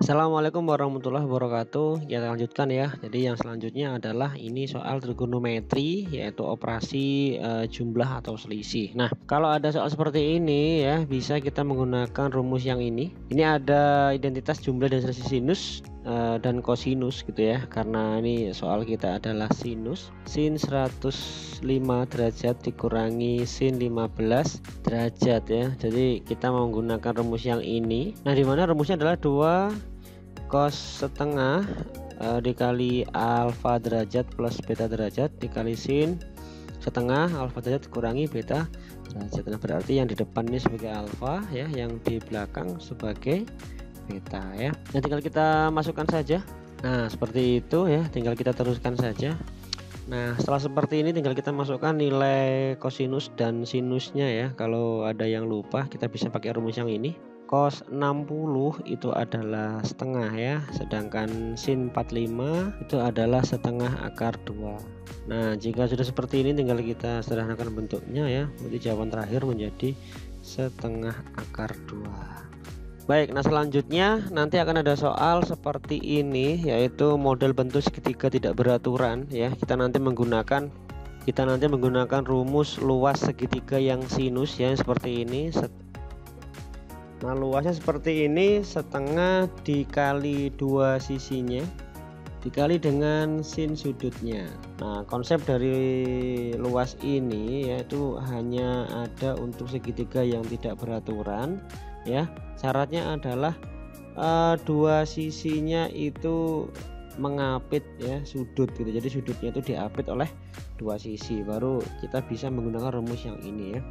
Assalamualaikum warahmatullahi wabarakatuh. Kita lanjutkan ya. Jadi yang selanjutnya adalah ini soal trigonometri, yaitu operasi jumlah atau selisih. Nah, kalau ada soal seperti ini ya, bisa kita menggunakan rumus yang ini. Ini ada identitas jumlah dan selisih sinus dan kosinus gitu ya. Karena ini soal kita adalah sinus. Sin 105 derajat dikurangi sin 15 derajat ya. Jadi kita menggunakan rumus yang ini. Nah, di mana rumusnya adalah 2 cos setengah dikali alfa derajat plus beta derajat dikali sin setengah alfa derajat dikurangi beta derajat. Nah, berarti yang di depan ini sebagai alfa ya, yang di belakang sebagai beta ya. Nah, tinggal kita masukkan saja. Nah, seperti itu ya, tinggal kita teruskan saja. Nah, setelah seperti ini tinggal kita masukkan nilai kosinus dan sinusnya ya. Kalau ada yang lupa, kita bisa pakai rumus yang ini. Cos 60 itu adalah setengah ya, sedangkan sin 45 itu adalah setengah akar 2. Nah, jika sudah seperti ini tinggal kita sederhanakan bentuknya ya. Berarti jawaban terakhir menjadi setengah akar 2. Baik, nah selanjutnya nanti akan ada soal seperti ini, yaitu model bentuk segitiga tidak beraturan ya. Kita nanti menggunakan rumus luas segitiga yang sinus ya, seperti ini. Nah, luasnya seperti ini, setengah dikali dua sisinya dikali dengan sin sudutnya. Nah, konsep dari luas ini yaitu hanya ada untuk segitiga yang tidak beraturan ya. Syaratnya adalah dua sisinya itu mengapit ya sudut gitu. Jadi sudutnya itu diapit oleh dua sisi, baru kita bisa menggunakan rumus yang ini ya.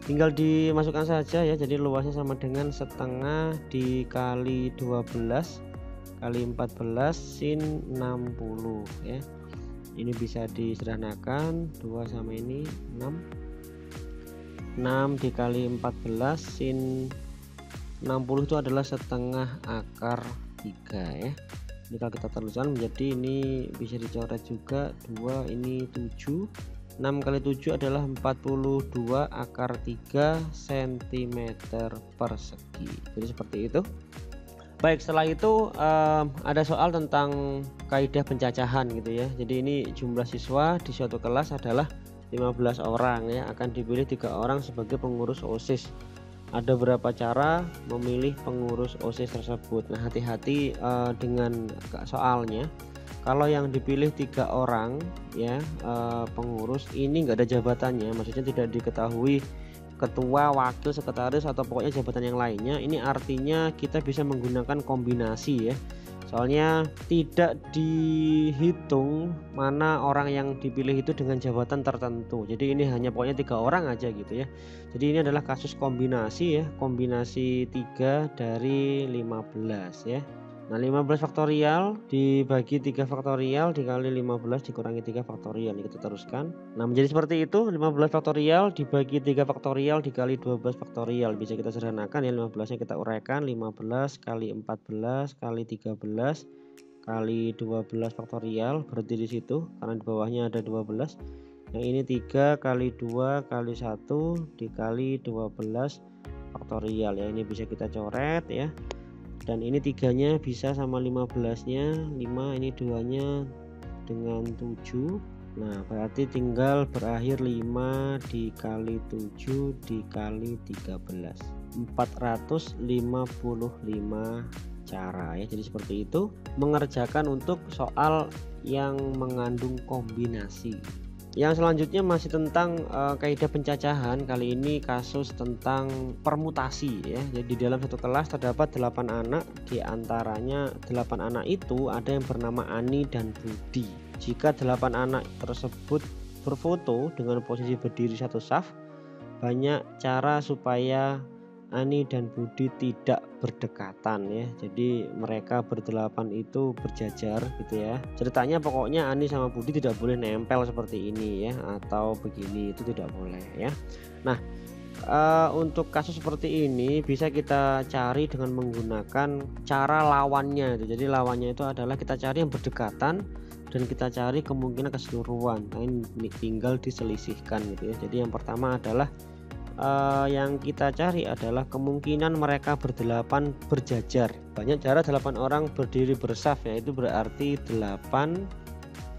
Tinggal dimasukkan saja ya. Jadi luasnya sama dengan setengah dikali 12 kali 14 sin 60 ya. Ini bisa disederhanakan, 2 sama ini 6 dikali 14 sin 60 itu adalah setengah akar 3 ya. Ini kalau kita teruskan menjadi, ini bisa dicoret juga, 2 ini 7, 6 kali 7 adalah 42 akar 3 cm persegi. Jadi seperti itu. Baik, setelah itu ada soal tentang kaidah pencacahan gitu ya. Jadi ini jumlah siswa di suatu kelas adalah 15 orang ya, akan dipilih 3 orang sebagai pengurus OSIS. Ada berapa cara memilih pengurus OSIS tersebut. Nah, hati-hati dengan soalnya. Kalau yang dipilih 3 orang ya, pengurus ini enggak ada jabatannya, maksudnya tidak diketahui ketua, wakil, sekretaris, atau pokoknya jabatan yang lainnya. Ini artinya kita bisa menggunakan kombinasi ya. Soalnya tidak dihitung mana orang yang dipilih itu dengan jabatan tertentu. Jadi ini hanya pokoknya 3 orang aja gitu ya. Jadi ini adalah kasus kombinasi ya, kombinasi 3 dari 15 ya. Nah, 15 faktorial dibagi 3 faktorial dikali 15 dikurangi 3 faktorial. Ini kita teruskan. Nah, menjadi seperti itu, 15 faktorial dibagi 3 faktorial dikali 12 faktorial. Bisa kita sederhanakan ya, 15-nya kita uraikan, 15 kali 14 kali 13 kali 12 faktorial, berarti di situ karena di bawahnya ada 12. Yang ini 3 kali 2 kali 1 dikali 12 faktorial ya. Ini bisa kita coret ya. Dan ini 3-nya bisa sama 15-nya, 5, ini 2-nya dengan 7. Nah, berarti tinggal berakhir 5 dikali 7 dikali 13, 455 cara ya. Jadi seperti itu mengerjakan untuk soal yang mengandung kombinasi. Yang selanjutnya masih tentang kaidah pencacahan. Kali ini kasus tentang permutasi ya. Jadi dalam satu kelas terdapat 8 anak, di antaranya 8 anak itu ada yang bernama Ani dan Budi. Jika 8 anak tersebut berfoto dengan posisi berdiri satu saf, banyak cara supaya Ani dan Budi tidak berdekatan ya. Jadi mereka berdelapan itu berjajar gitu ya. Ceritanya pokoknya Ani sama Budi tidak boleh nempel seperti ini ya, atau begini, itu tidak boleh ya. Nah, untuk kasus seperti ini bisa kita cari dengan menggunakan cara lawannya itu. Jadi lawannya itu adalah kita cari yang berdekatan dan kita cari kemungkinan keseluruhan. Nah, ini tinggal diselisihkan gitu ya. Jadi yang pertama adalah yang kita cari adalah kemungkinan mereka berdelapan berjajar. Banyak cara 8 orang berdiri bersaf, yaitu berarti 8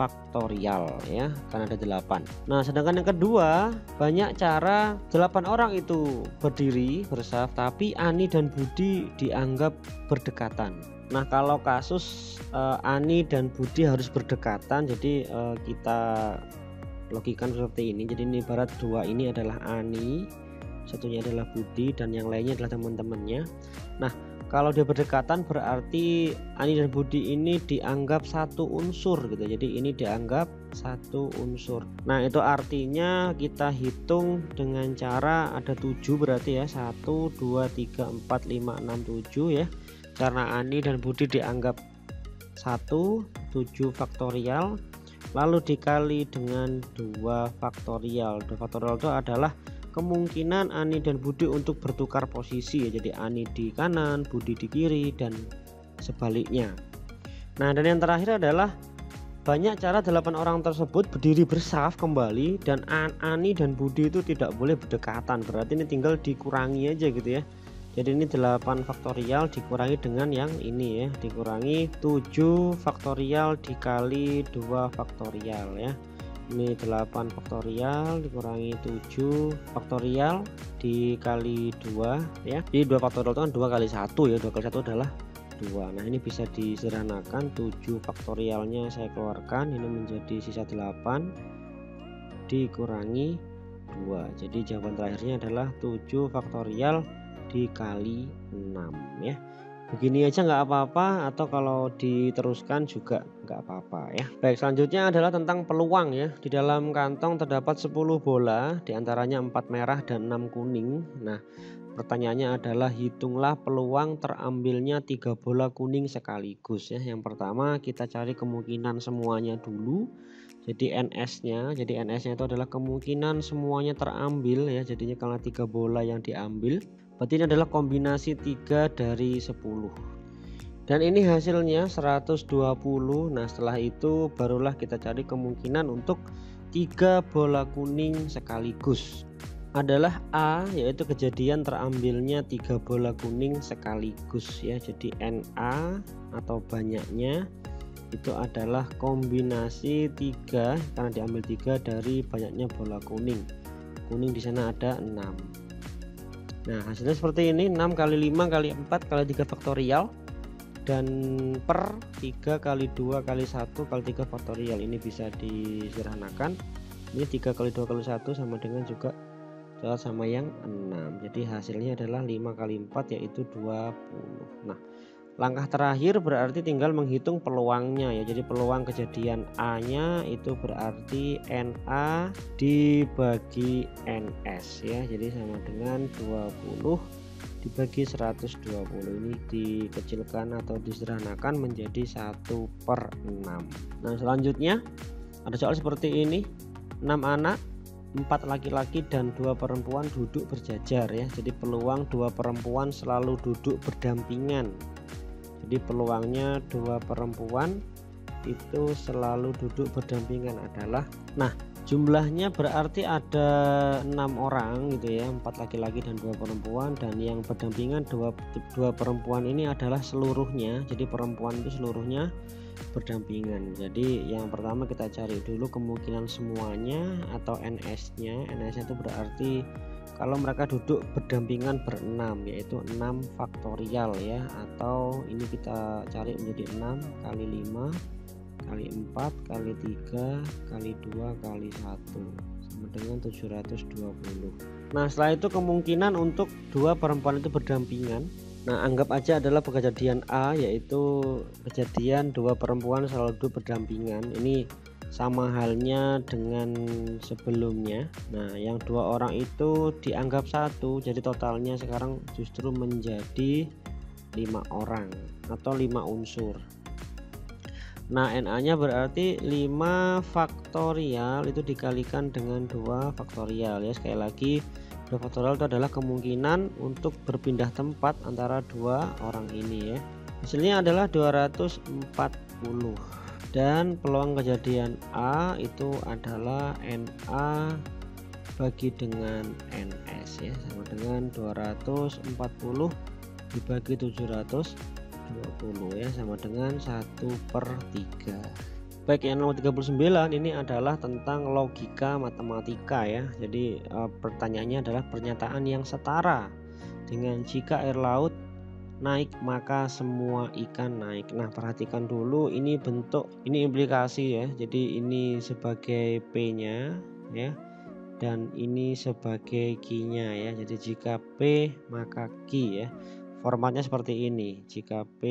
faktorial ya, karena ada 8. Nah, sedangkan yang kedua, banyak cara 8 orang itu berdiri bersaf tapi Ani dan Budi dianggap berdekatan. Nah, kalau kasus Ani dan Budi harus berdekatan, jadi kita logikan seperti ini. Jadi ini ibarat dua ini adalah Ani, satunya adalah Budi, dan yang lainnya adalah teman-temannya. Nah, kalau dia berdekatan berarti Ani dan Budi ini dianggap satu unsur gitu. Jadi ini dianggap satu unsur. Nah, itu artinya kita hitung dengan cara ada 7 berarti ya. 1, 2, 3, 4, 5, 6, 7 ya. Karena Ani dan Budi dianggap 1, 7 faktorial. Lalu dikali dengan 2 faktorial. 2 faktorial itu adalah kemungkinan Ani dan Budi untuk bertukar posisi ya. Jadi Ani di kanan, Budi di kiri, dan sebaliknya. Nah, dan yang terakhir adalah banyak cara 8 orang tersebut berdiri bersaf kembali, dan Ani dan Budi itu tidak boleh berdekatan. Berarti ini tinggal dikurangi aja gitu ya. Jadi ini 8 faktorial dikurangi dengan yang ini ya, dikurangi 7 faktorial dikali 2 faktorial ya. Ini 8 faktorial dikurangi 7 faktorial dikali 2 ya. Jadi 2 faktorial itu kan 2 kali 1 ya. 2 kali 1 adalah 2. Nah, ini bisa disederhanakan. 7 faktorialnya saya keluarkan, ini menjadi sisa 8 dikurangi 2. Jadi jawaban terakhirnya adalah 7 faktorial dikali 6 ya. Begini aja nggak apa-apa, atau kalau diteruskan juga nggak apa-apa ya. Baik, selanjutnya adalah tentang peluang ya. Di dalam kantong terdapat 10 bola, diantaranya 4 merah dan 6 kuning. Nah, pertanyaannya adalah hitunglah peluang terambilnya 3 bola kuning sekaligus ya. Yang pertama kita cari kemungkinan semuanya dulu. Jadi NS-nya, itu adalah kemungkinan semuanya terambil ya. Jadinya kalau 3 bola yang diambil, berarti ini adalah kombinasi 3 dari 10. Dan ini hasilnya 120. Nah, setelah itu barulah kita cari kemungkinan untuk 3 bola kuning sekaligus. Adalah A, yaitu kejadian terambilnya 3 bola kuning sekaligus ya. Jadi NA atau banyaknya itu adalah kombinasi 3, karena diambil 3 dari banyaknya bola kuning. Kuning di sana ada 6. Nah, hasilnya seperti ini, 6 kali 5 kali 4 kali 3 faktorial, dan per 3 kali 2 kali 1 kali 3 faktorial. Ini bisa disederhanakan. Ini 3 kali 2 kali 1 sama dengan juga sama yang 6. Jadi hasilnya adalah 5 kali 4 yaitu 20. Nah, langkah terakhir berarti tinggal menghitung peluangnya ya. Jadi peluang kejadian A nya itu berarti NA dibagi NS ya. Jadi sama dengan 20 dibagi 120. Ini dikecilkan atau disederhanakan menjadi 1/6. Nah, selanjutnya ada soal seperti ini. 6 anak, 4 laki-laki dan 2 perempuan duduk berjajar ya. Jadi peluang 2 perempuan selalu duduk berdampingan. Jadi peluangnya 2 perempuan itu selalu duduk berdampingan adalah, nah jumlahnya berarti ada 6 orang gitu ya, 4 laki-laki dan 2 perempuan, dan yang berdampingan 2 perempuan ini adalah seluruhnya. Jadi perempuan itu seluruhnya berdampingan. Jadi yang pertama kita cari dulu kemungkinan semuanya atau NS-nya. NS-nya itu berarti kalau mereka duduk berdampingan berenam, yaitu 6 faktorial ya, atau ini kita cari menjadi 6 kali 5 kali 4 kali 3 kali 2 kali 1 sama dengan 720. Nah, setelah itu kemungkinan untuk 2 perempuan itu berdampingan. Nah, anggap aja adalah kejadian A, yaitu kejadian 2 perempuan selalu duduk berdampingan. Ini sama halnya dengan sebelumnya. Nah, yang 2 orang itu dianggap 1, jadi totalnya sekarang justru menjadi 5 orang atau 5 unsur. Nah, NA nya berarti 5 faktorial itu dikalikan dengan 2 faktorial ya. Sekali lagi 2 faktorial itu adalah kemungkinan untuk berpindah tempat antara 2 orang ini ya. Hasilnya adalah 240. Dan peluang kejadian A itu adalah NA bagi dengan NS ya, sama dengan 240 dibagi 720 ya, sama dengan 1/3. Baik, yang nomor 39 ini adalah tentang logika matematika ya. Jadi pertanyaannya adalah pernyataan yang setara dengan jika air laut naik maka semua ikan naik. Nah, perhatikan dulu ini bentuk, ini implikasi ya. Jadi ini sebagai P-nya ya, dan ini sebagai Q-nya ya. Jadi jika P maka Q ya. Formatnya seperti ini, jika P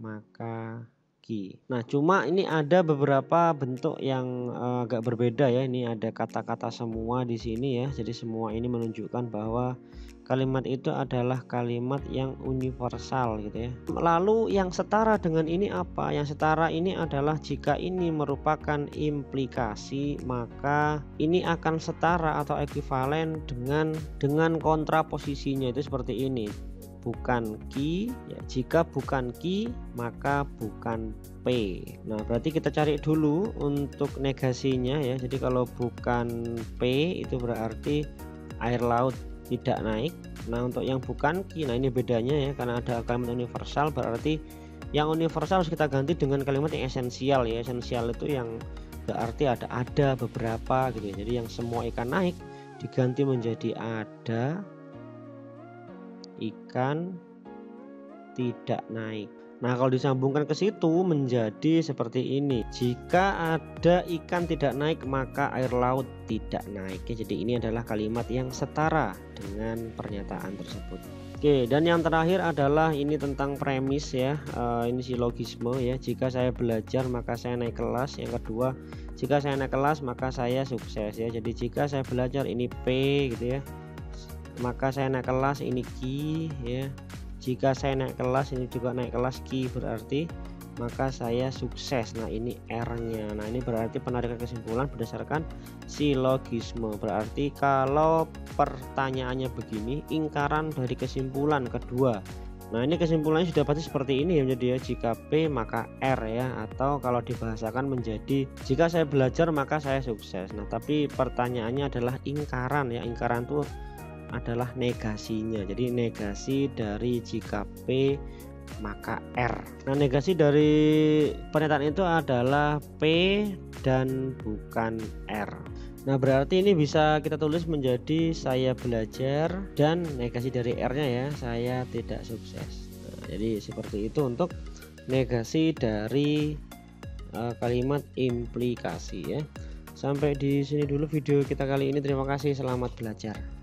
maka Q. Nah, cuma ini ada beberapa bentuk yang agak berbeda ya. Ini ada kata-kata semua di sini ya. Jadi semua ini menunjukkan bahwa kalimat itu adalah kalimat yang universal gitu ya. Lalu yang setara dengan ini apa? Yang setara ini adalah jika ini merupakan implikasi, maka ini akan setara atau ekuivalen dengan kontraposisinya, itu seperti ini. Bukan Q ya, jika bukan Q maka bukan P. Nah, berarti kita cari dulu untuk negasinya ya. Jadi kalau bukan P itu berarti air laut tidak naik. Nah, untuk yang bukan Q, nah ini bedanya ya, karena ada kalimat universal, berarti yang universal harus kita ganti dengan kalimat yang esensial ya. Esensial itu yang berarti ada beberapa gitu ya. Jadi yang semua ikan naik diganti menjadi ada ikan tidak naik. Nah, kalau disambungkan ke situ menjadi seperti ini. Jika ada ikan tidak naik maka air laut tidak naik. Jadi ini adalah kalimat yang setara dengan pernyataan tersebut. Oke, dan yang terakhir adalah ini tentang premis ya. Ini silogisme ya. Jika saya belajar maka saya naik kelas. Yang kedua, jika saya naik kelas maka saya sukses ya. Jadi jika saya belajar ini P gitu ya, maka saya naik kelas ini Q ya. Jika saya naik kelas ini juga naik kelas Q, berarti maka saya sukses. Nah, ini R-nya. Nah, ini berarti penarikan kesimpulan berdasarkan silogisme. Berarti kalau pertanyaannya begini, ingkaran dari kesimpulan kedua. Nah, ini kesimpulannya sudah pasti seperti ini ya, menjadi ya, jika P maka R ya, atau kalau dibahasakan menjadi jika saya belajar maka saya sukses. Nah, tapi pertanyaannya adalah ingkaran ya. Ingkaran itu adalah negasinya. Jadi negasi dari jika P maka R. Nah, negasi dari pernyataan itu adalah P dan bukan R. Nah, berarti ini bisa kita tulis menjadi saya belajar, dan negasi dari R-nya ya, saya tidak sukses. Nah, jadi seperti itu untuk negasi dari kalimat implikasi ya. Sampai di sini dulu video kita kali ini. Terima kasih, selamat belajar.